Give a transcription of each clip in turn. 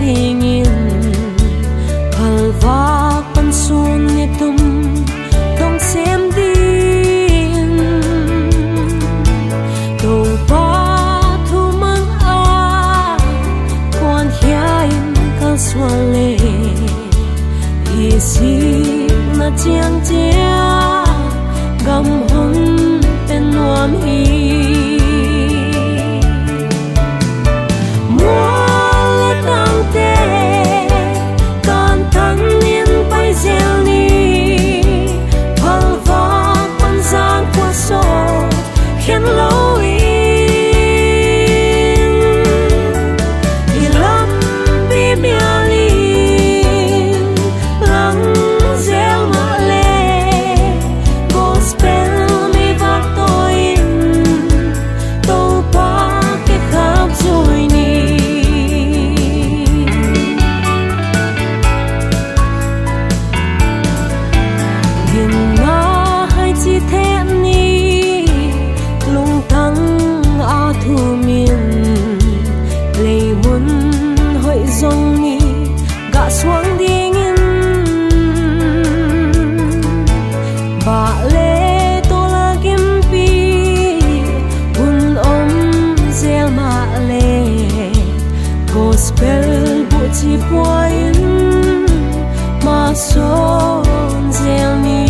tingin halva pansun nitum tong sem din to pa thu mang a kon hiain kal swale isi na chiang chia gam hun ten nuam hi xuống đi nghìn bà lê tô la kim pi hun om zel ma lê gospel bu chi poin ma son zel ni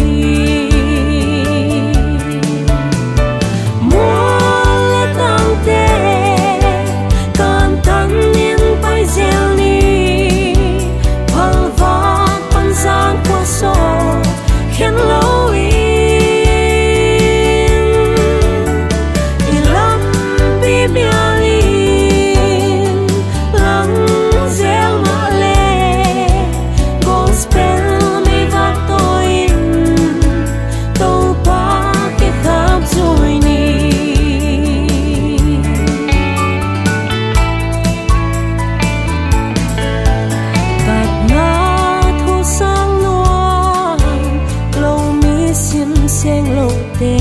sen lộ tê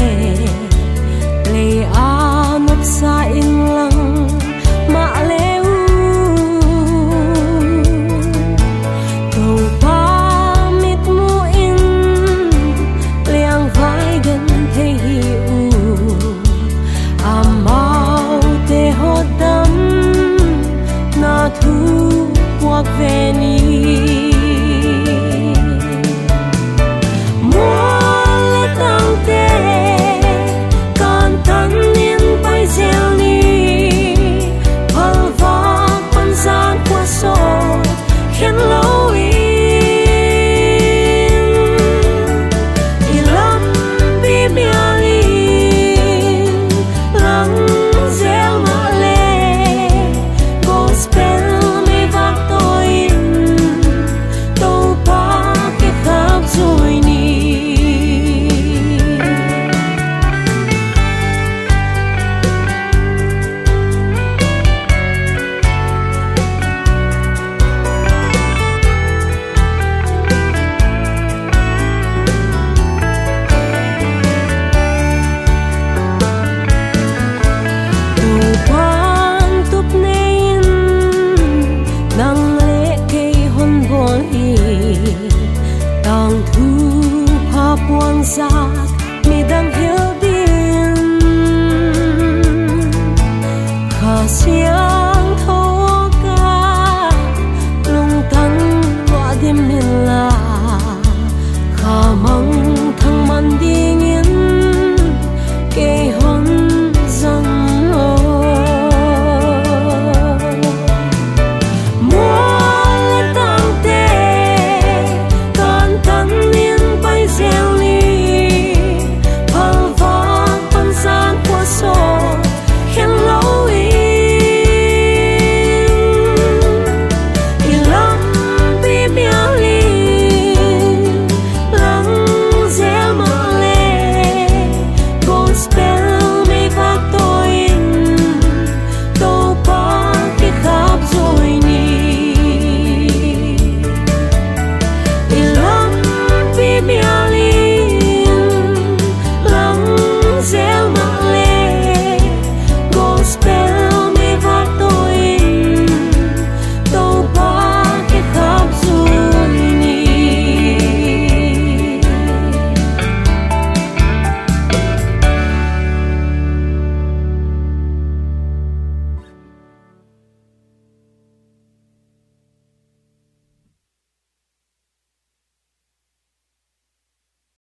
lê a nấp xa in lăng mạ lê u cầu pa mít mu in liang vai gần thế hi u a mau tê hốt đắm na thu quạc về ni